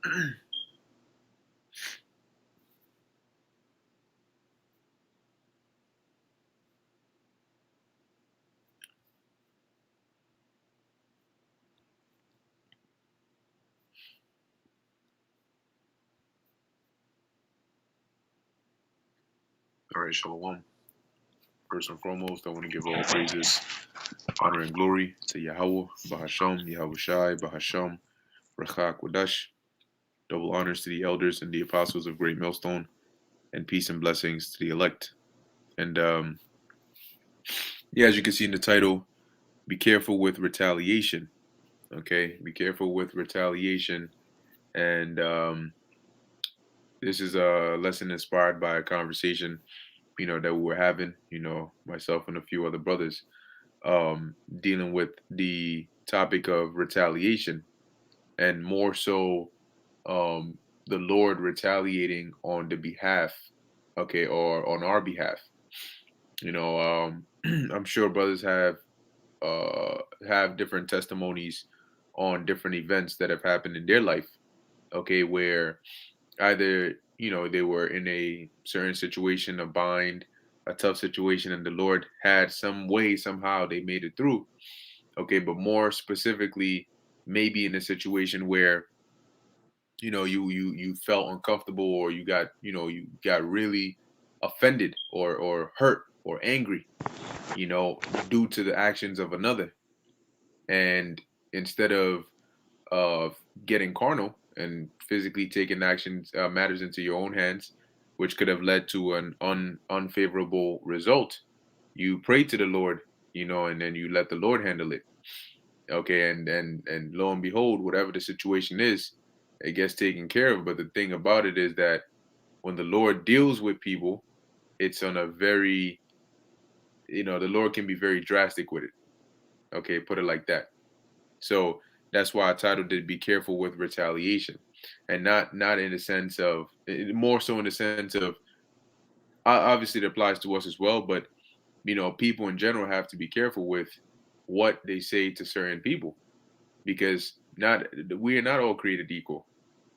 All right, Shalom. First and foremost, I want to give all praises, honor, and glory to Yahweh, Bahasham, Yahweh Shai, Bahasham, Rachak, Wadash. Double honors to the elders and the apostles of Great Millstone, and peace and blessings to the elect. And yeah, as you can see in the title, be careful with retaliation. Okay, be careful with retaliation. And this is a lesson inspired by a conversation, that we were having, myself and a few other brothers, dealing with the topic of retaliation, and more so, the Lord retaliating on the behalf, okay, or on our behalf. I'm sure brothers have different testimonies on different events that have happened in their life, okay, where either they were in a certain situation, a bind, a tough situation, and the Lord had some way, somehow they made it through. Okay, but more specifically, maybe in a situation where you felt uncomfortable, or you got really offended or hurt or angry, due to the actions of another. And instead of getting carnal and physically taking actions, matters into your own hands, which could have led to an unfavorable result, you pray to the Lord, and then you let the Lord handle it. Okay, and lo and behold, whatever the situation is, it gets taken care of. But the thing about it is that when the Lord deals with people, it's on a very, the Lord can be very drastic with it. Okay, put it like that. So that's why I titled it "Be Careful with Retaliation," and not in the sense of, more so in the sense of, obviously it applies to us as well, but people in general have to be careful with what they say to certain people, because not we are not all created equal.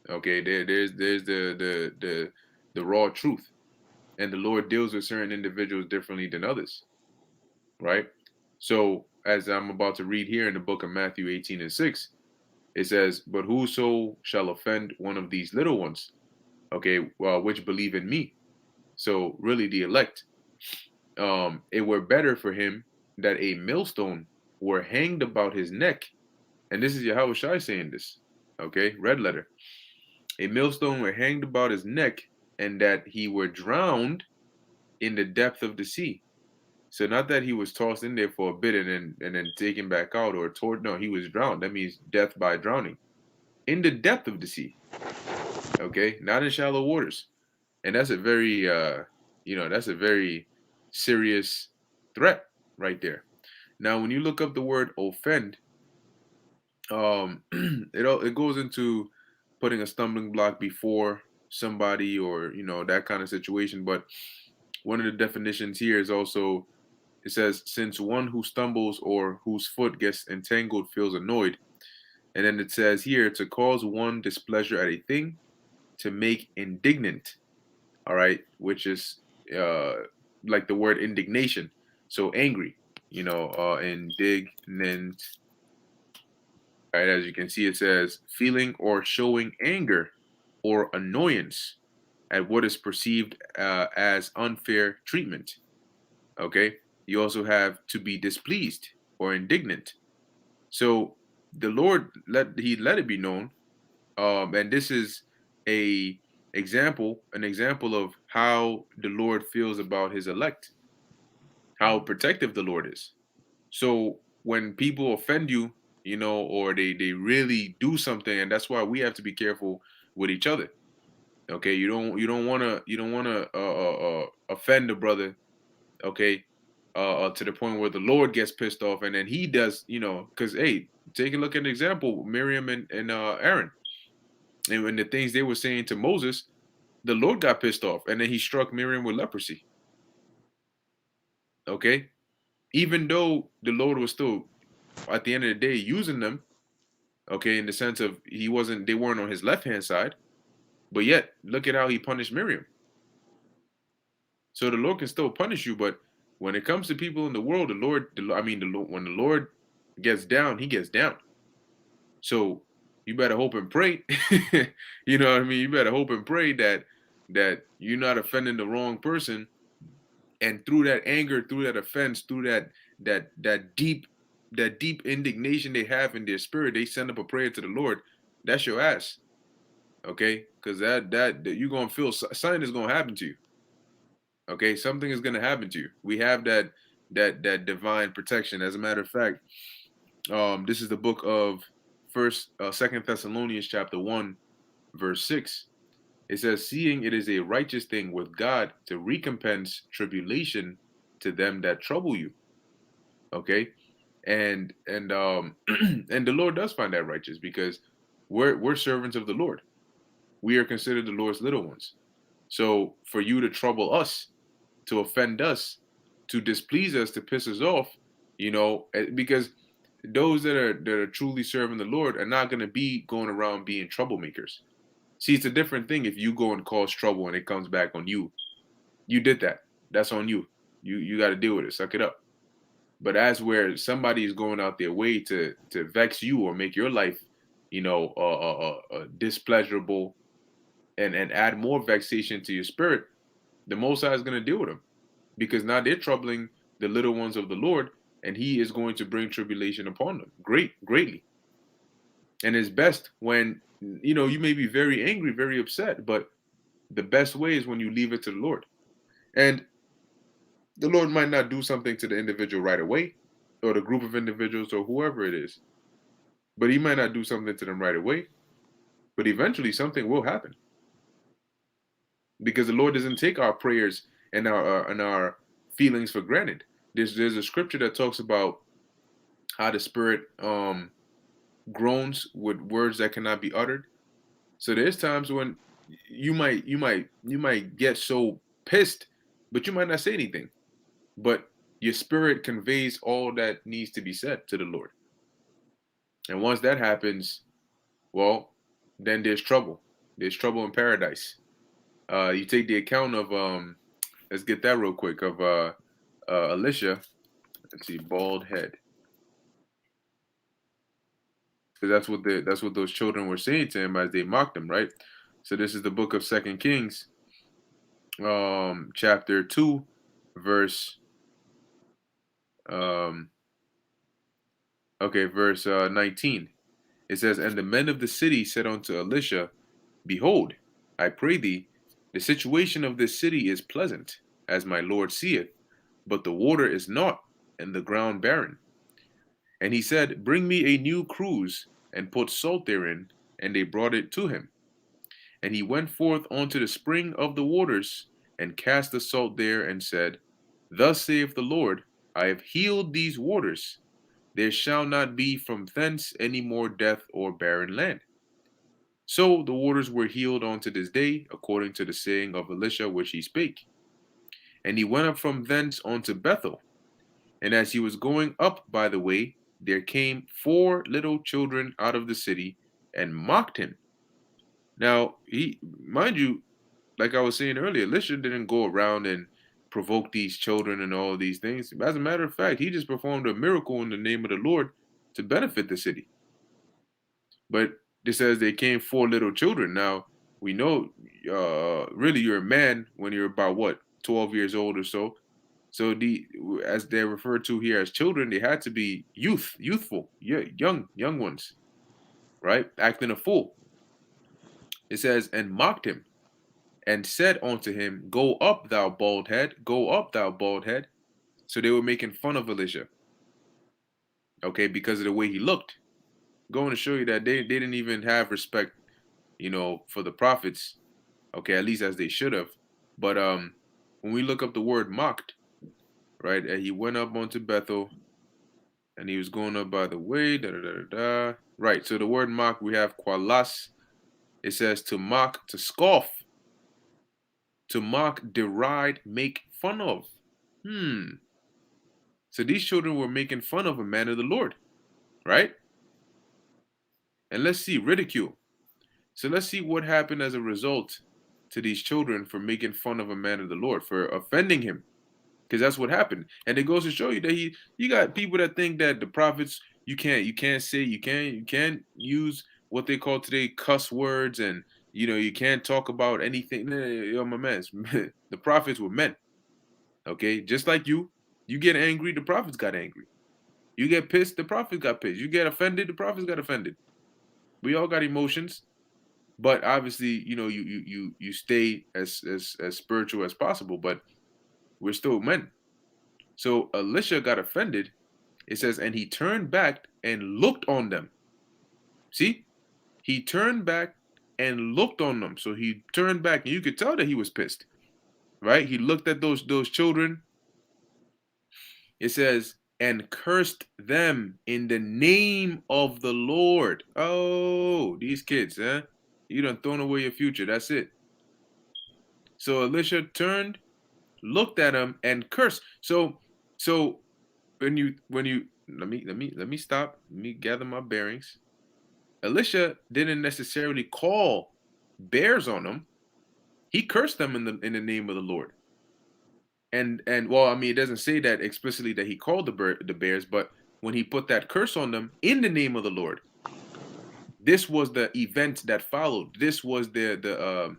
Okay, there's the raw truth, and the Lord deals with certain individuals differently than others, right? So as I'm about to read here in the book of Matthew 18:6, it says, "But whoso shall offend one of these little ones, okay, well, which believe in me," so really the elect, it were better for him that a millstone were hanged about his neck. And this is Yahweh Shai saying this, okay, red letter. A millstone were hanged about his neck, and that he were drowned in the depth of the sea. So not that he was tossed in there for a bit and then taken back out, or toward, no, he was drowned. That means death by drowning in the depth of the sea. Okay, not in shallow waters. And that's a very that's a very serious threat right there. Now, when you look up the word offend, it goes into putting a stumbling block before somebody, or that kind of situation. But one of the definitions here is also, it says, since one who stumbles or whose foot gets entangled feels annoyed. And then it says here, to cause one displeasure at a thing, to make indignant. All right, which is uh like the word indignation. So angry, indignant. Right, as you can see, it says feeling or showing anger or annoyance at what is perceived as unfair treatment. Okay, you also have to be displeased or indignant. So the Lord let it be known, and this is a an example of how the Lord feels about His elect, how protective the Lord is. So when people offend you, or they really do something, and that's why we have to be careful with each other. Okay, you don't want to offend a brother. Okay, to the point where the Lord gets pissed off, and then he does, because hey, take a look at an example, Miriam and Aaron, and when the things they were saying to Moses, the Lord got pissed off, and then he struck Miriam with leprosy. Okay, even though the Lord was still, at the end of the day, using them. Okay, in the sense of they weren't on his left hand side, but yet look at how he punished Miriam. So the Lord can still punish you, but when it comes to people in the world, when the Lord gets down, He gets down. So you better hope and pray. You know what I mean? You better hope and pray that you're not offending the wrong person, and through that anger, through that offense, through that deep indignation they have in their spirit, they send up a prayer to the Lord. That's your ass, okay? Because that you're gonna feel something is gonna happen to you. Okay, something is gonna happen to you. We have that divine protection. As a matter of fact, this is the book of Second Thessalonians chapter 1, verse 6. It says, "Seeing it is a righteous thing with God to recompense tribulation to them that trouble you." Okay, and and the Lord does find that righteous because we're servants of the Lord. We are considered the Lord's little ones. So for you to trouble us, to offend us, to displease us, to piss us off, because those that are truly serving the Lord are not going to be going around being troublemakers. See, it's a different thing if you go and cause trouble and it comes back on you. You did that. That's on you. You got to deal with it. Suck it up. But as where somebody is going out their way to vex you or make your life, displeasurable and add more vexation to your spirit, the Most High is going to deal with them because now they're troubling the little ones of the Lord, and He is going to bring tribulation upon them, greatly. And it's best when you may be very angry, very upset, but the best way is when you leave it to the Lord. And the Lord might not do something to the individual right away, or the group of individuals, or whoever it is, but He might not do something to them right away. But eventually, something will happen because the Lord doesn't take our prayers and our feelings for granted. There's a scripture that talks about how the Spirit groans with words that cannot be uttered. So there's times when you might get so pissed, but you might not say anything. But your spirit conveys all that needs to be said to the Lord. And once that happens, well, then there's trouble. There's trouble in paradise. You take the account of let's get that real quick of Alicia. Let's see, bald head, because that's what those children were saying to him as they mocked him, right? So this is the book of Second Kings, chapter 2, verse um, verse 19. It says, "And the men of the city said unto Elisha, Behold, I pray thee, the situation of this city is pleasant, as my Lord seeth, but the water is not, and the ground barren. And he said, Bring me a new cruse, and put salt therein. And they brought it to him. And he went forth unto the spring of the waters, and cast the salt there, and said, Thus saith the Lord, I have healed these waters. There shall not be from thence any more death or barren land. So the waters were healed unto this day, according to the saying of Elisha which he spake. And he went up from thence unto Bethel. And as he was going up by the way, there came 4 little children out of the city, and mocked him. Now, mind you, like I was saying earlier, Elisha didn't go around and provoke these children and all of these things. As a matter of fact, he just performed a miracle in the name of the Lord to benefit the city. But it says they came 4 little children. Now, we know really you're a man when you're about what, 12 years old or so. So as they're referred to here as children, they had to be youthful, young ones, right? Acting a fool. It says, and mocked him, and said unto him, Go up, thou bald head, go up, thou bald head. So they were making fun of Elisha, okay, because of the way he looked. Going to show you that they didn't even have respect, for the prophets, okay, at least as they should have. But when we look up the word mocked, right, and he went up onto Bethel, and he was going up by the way, da da da da da. Right, so the word mock, we have qualas. It says to mock, to scoff, to mock, deride, make fun of. So these children were making fun of a man of the Lord, right? And let's see, ridicule. So let's see what happened as a result to these children for making fun of a man of the Lord, for offending him. Because that's what happened. And it goes to show you that you got people that think that the prophets, you can't use what they call today cuss words, and you can't talk about anything. Yo, my man, the prophets were men. Okay, just like you get angry, the prophets got angry. You get pissed, the prophets got pissed. You get offended, the prophets got offended. We all got emotions, but obviously, you stay as spiritual as possible. But we're still men. So Elisha got offended. It says, and he turned back and looked on them. See, he turned back and looked on them. So he turned back, and you could tell that he was pissed, right? He looked at those children. It says, and cursed them in the name of the Lord. Oh, these kids, huh? You done thrown away your future. That's it. So Elisha turned, looked at him, and cursed. So when you let me stop. Let me gather my bearings. Elisha didn't necessarily call bears on them. He cursed them in the name of the Lord. And well, I mean, it doesn't say that explicitly that he called the bears, but when he put that curse on them in the name of the Lord, this was the event that followed. This was the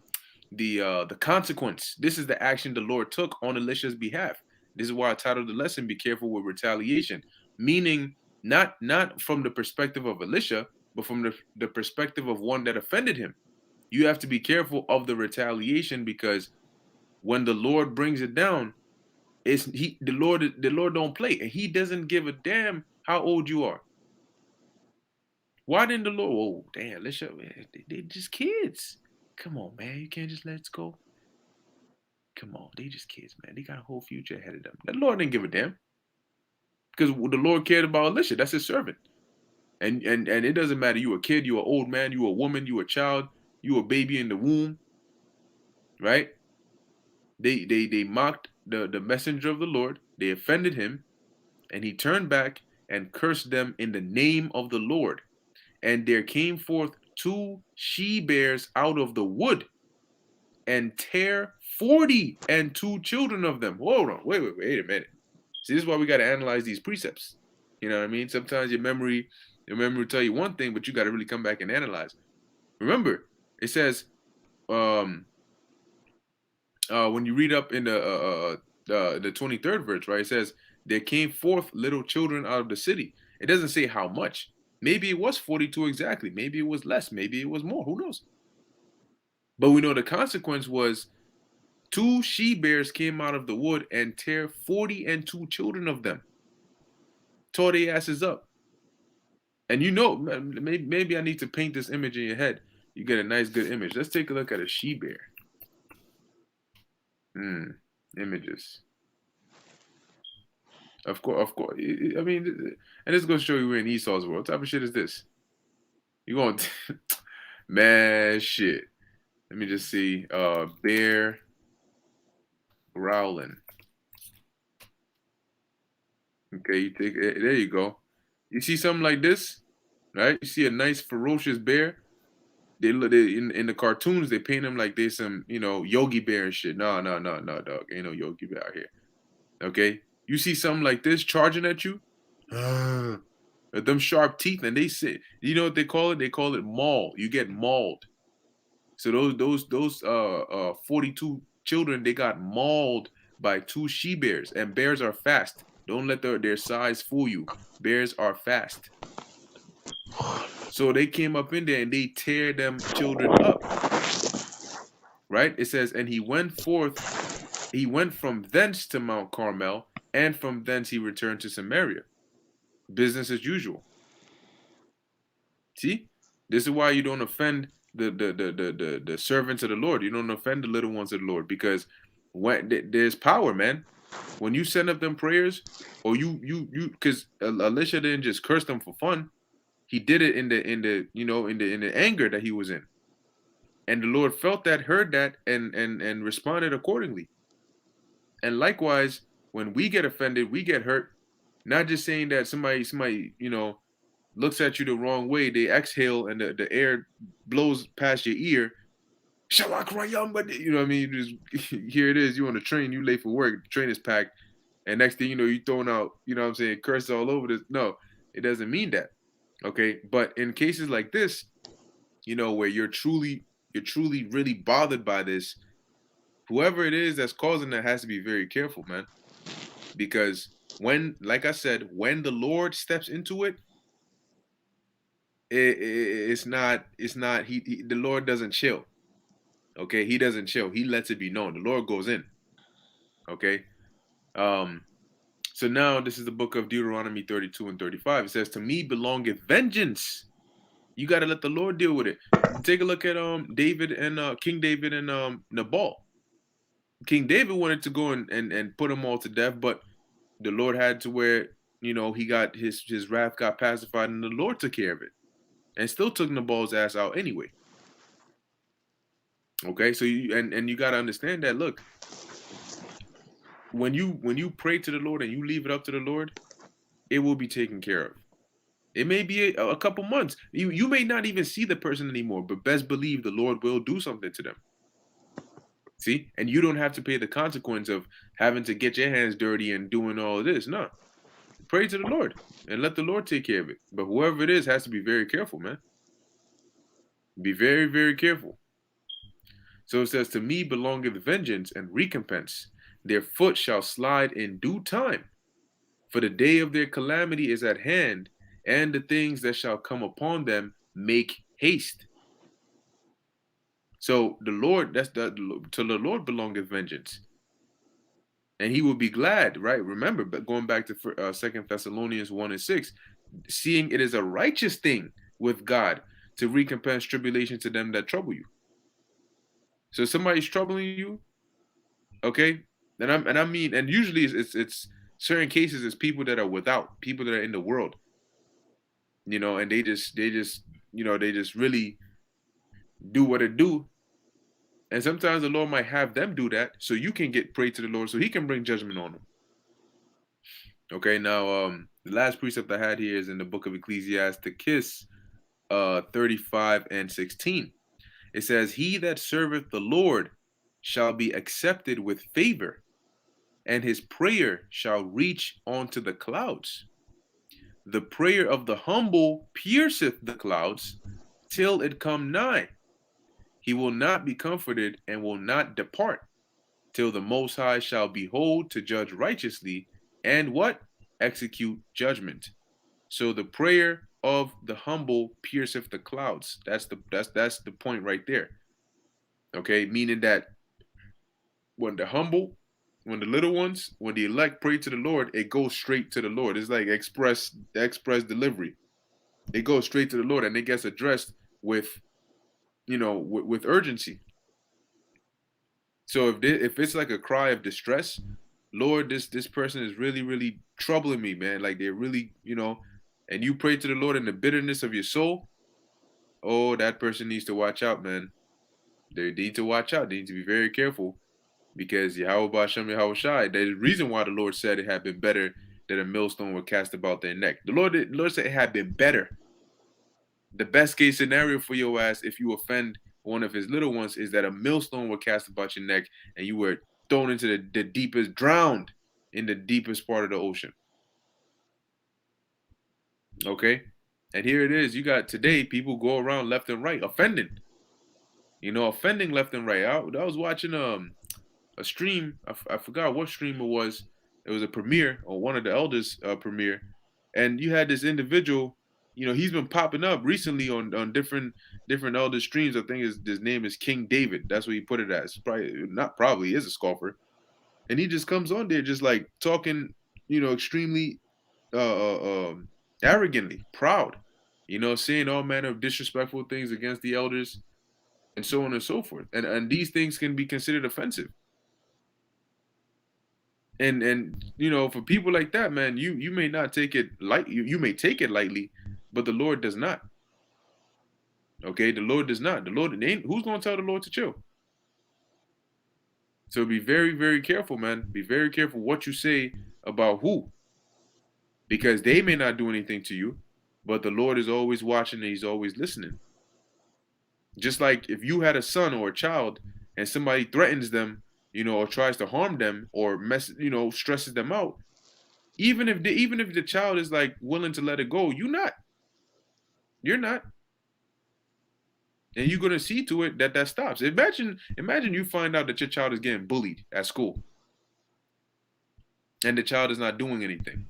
consequence. This is the action the Lord took on Elisha's behalf. This is why I titled the lesson, "Be careful with retaliation," meaning not from the perspective of Elisha, but from the perspective of one that offended him. You have to be careful of the retaliation, because when the Lord brings it down, it's the Lord don't play, and he doesn't give a damn how old you are. Why didn't the Lord? Oh, damn, let's show, man. They just kids. Come on, man. You can't just let it go. Come on, they just kids, man. They got a whole future ahead of them. The Lord didn't give a damn, because the Lord cared about Elisha. That's his servant, and it doesn't matter. You a kid, you an old man, you a woman, you a child, you a baby in the womb, right? They mocked the messenger of the Lord. They offended him, and he turned back and cursed them in the name of the Lord. And there came forth 2 she-bears out of the wood, and tear 42 children of them. Hold on, wait a minute. See, this is why we got to analyze these precepts. You know what I mean? Sometimes your memory will tell you one thing, but you got to really come back and analyze. Remember, it says, when you read up in the 23rd verse, right? It says, there came forth little children out of the city. It doesn't say how much. Maybe it was 42 exactly. Maybe it was less. Maybe it was more. Who knows? But we know the consequence was 2 she-bears came out of the wood and tear 42 children of them. Tore their asses up. And maybe I need to paint this image in your head. You get a nice, good image. Let's take a look at a she-bear. Images. Of course. I mean, and this is gonna show you we're in Esau's world. What type of shit is this? You going, man, shit. Let me just see. Bear growling. Okay, you take it. There you go. You see something like this, right? You see a nice ferocious bear. They in the cartoons, they paint them like they some Yogi Bear and shit. No, dog. Ain't no Yogi Bear out here. Okay, you see something like this charging at you, with them sharp teeth, and they sit. You know what they call it? They call it maul. You get mauled. So those 42 children, they got mauled by 2 she-bears, and bears are fast. Don't let their size fool you. Bears are fast. So they came up in there and they tear them children up. Right? It says, and he went from thence to Mount Carmel, and from thence he returned to Samaria. Business as usual. See? This is why you don't offend the servants of the Lord. You don't offend the little ones of the Lord, because there's power, man. When you send up them prayers, or because Elisha didn't just curse them for fun. He did it in the anger that he was in. And the Lord felt that, heard that, and responded accordingly. And likewise, when we get offended, we get hurt. Not just saying that somebody looks at you the wrong way, they exhale and the air blows past your ear. But you know what I mean? Just here it is. You on the train, you late for work, the train is packed, and next thing you know, you throwing out, you know what I'm saying, curses all over this. No, it doesn't mean that. Okay. But in cases like this, you know, where you're truly really bothered by this, whoever it is that's causing that has to be very careful, man. Because when, like I said, when the Lord steps into it, it's not the Lord doesn't chill. Okay, he doesn't chill. He lets it be known. The Lord goes in. Okay. Um, so now this is the book of Deuteronomy 32 and 35. It says, to me belongeth vengeance. You gotta let the Lord deal with it. Take a look at David and King David and Nabal. King David wanted to go and put them all to death, but the Lord had to where, you know, he got his wrath got pacified and the Lord took care of it. And still took Nabal's ass out anyway. Okay, so you you gotta understand that. Look, when you pray to the Lord and you leave it up to the Lord, it will be taken care of. It may be a couple months. You may not even see the person anymore, but best believe the Lord will do something to them. See, and you don't have to pay the consequence of having to get your hands dirty and doing all of this. No, pray to the Lord and let the Lord take care of it. But whoever it is has to be very careful, man. Be very, very careful. So it says, to me belongeth vengeance and recompense. Their foot shall slide in due time. For the day of their calamity is at hand, and the things that shall come upon them make haste. So the Lord, that's the to the Lord belongeth vengeance, and He will be glad, right? Remember, but going back to Second Thessalonians 1 and 6, seeing it is a righteous thing with God to recompense tribulation to them that trouble you. So if somebody's troubling you, okay, and I mean, and usually it's certain cases it's people that are without, people that are in the world, you know, and they just you know they just really do what it do. And sometimes the Lord might have them do that so you can get prayed to the Lord so He can bring judgment on them. Okay, now the last precept I had here is in the book of Ecclesiasticus 35 and 16. It says, he that serveth the Lord shall be accepted with favor, and his prayer shall reach unto the clouds. The prayer of the humble pierceth the clouds till it come nigh. He will not be comforted and will not depart till the Most High shall behold to judge righteously and what? Execute judgment. So the prayer of the humble pierceth the clouds. That's the point right there. Okay, meaning that when the humble, when the little ones, when the elect pray to the Lord, it goes straight to the Lord. It's like express delivery. It goes straight to the Lord and it gets addressed with, you know, with urgency. So if it's like a cry of distress, Lord, this person is really troubling me, man. Like they're really, you know, and you pray to the Lord in the bitterness of your soul. Oh, that person needs to watch out, man. They need to watch out. They need to be very careful because Yahweh Bashem Yahweh Shai, there's a reason why the Lord said it had been better that a millstone were cast about their neck. The Lord said it had been better. The best case scenario for your ass, if you offend one of his little ones, is that a millstone were cast about your neck and you were thrown into the deepest, drowned in the deepest part of the ocean. Okay? And here it is. You got today people go around left and right offending. You know, offending left and right. I was watching a stream. I forgot what stream it was. It was a premiere or one of the elders premiere, and you had this individual. You know, he's been popping up recently on different elder streams. I think his name is King David. That's what he put it as. Probably not. Probably he is a scoffer, and he just comes on there just like talking. You know, extremely arrogantly, proud. You know, saying all manner of disrespectful things against the elders and so on and so forth. And these things can be considered offensive. And you know, for people like that, man, you may not take it light. You may take it lightly, but the Lord does not. Okay, the Lord does not. The Lord ain't. Who's gonna tell the Lord to chill? So be very careful, man. Be very careful what you say about who, because they may not do anything to you. But the Lord is always watching and he's always listening. Just like if you had a son or a child and somebody threatens them, or tries to harm them or stresses them out, even if the child is like willing to let it go, you're not, and you're gonna see to it that stops. Imagine you find out that your child is getting bullied at school, and the child is not doing anything.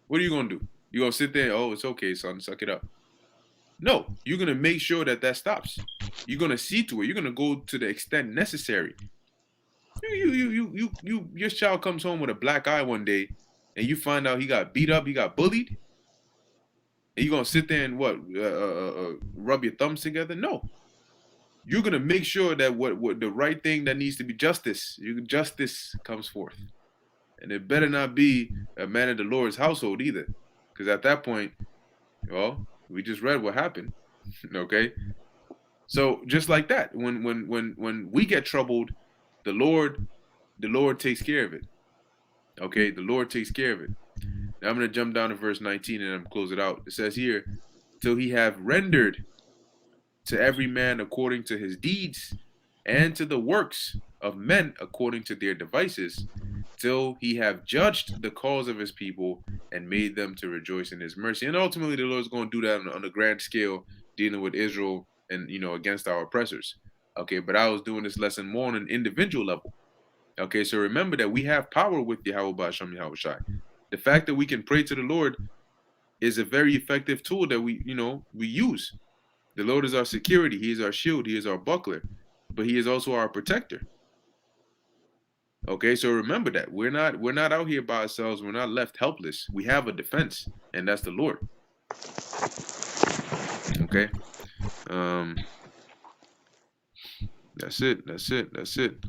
What are you gonna do? You gonna sit there? Oh, it's okay, son. Suck it up. No, you're gonna make sure that stops. You're gonna see to it. You're gonna go to the extent necessary. Your child comes home with a black eye one day, and you find out he got beat up, he got bullied, and you gonna sit there and rub your thumbs together? No, you're gonna make sure that what the right thing that needs to be justice comes forth, and it better not be a man of the Lord's household either, because at that point, well, we just read what happened. Okay, so just like that, when we get troubled, the Lord takes care of it. Okay, the Lord takes care of it. Now I'm going to jump down to verse 19 and I'm close it out. It says here, till he have rendered to every man according to his deeds, and to the works of men according to their devices, till he have judged the cause of his people and made them to rejoice in his mercy. And ultimately, the Lord's going to do that on a grand scale, dealing with Israel and against our oppressors. Okay, but I was doing this lesson more on an individual level. Okay, so remember that we have power with Yahweh Ba'Shem Yahweh Shai. The fact that we can pray to the Lord is a very effective tool that we use. The Lord is our security. He is our shield. He is our buckler. But he is also our protector. Okay, so remember that. We're not out here by ourselves. We're not left helpless. We have a defense, and that's the Lord. Okay. That's it.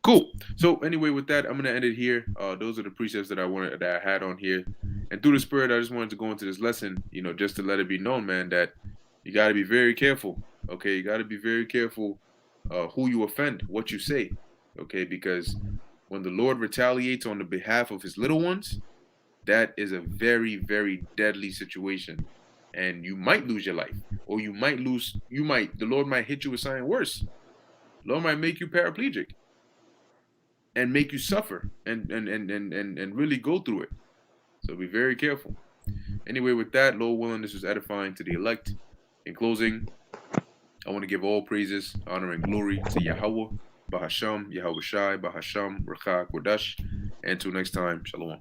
Cool. So anyway, with that, I'm gonna end it here. Those are the precepts that I had on here, and through the Spirit, I just wanted to go into this lesson, just to let it be known, man, that you got to be very careful. Okay, you got to be very careful who you offend, what you say. Okay, because when the Lord retaliates on the behalf of His little ones, that is a very, very deadly situation, and you might lose your life, or the Lord might hit you with something worse. The Lord might make you paraplegic and make you suffer and really go through it. So be very careful. Anyway, with that, Lord willing, this was edifying to the elect. In closing, I want to give all praises, honor, and glory to Yahweh, Bahasham, Yahweh Shai, Bahasham, Rakha, Kodash. And until next time, Shalom.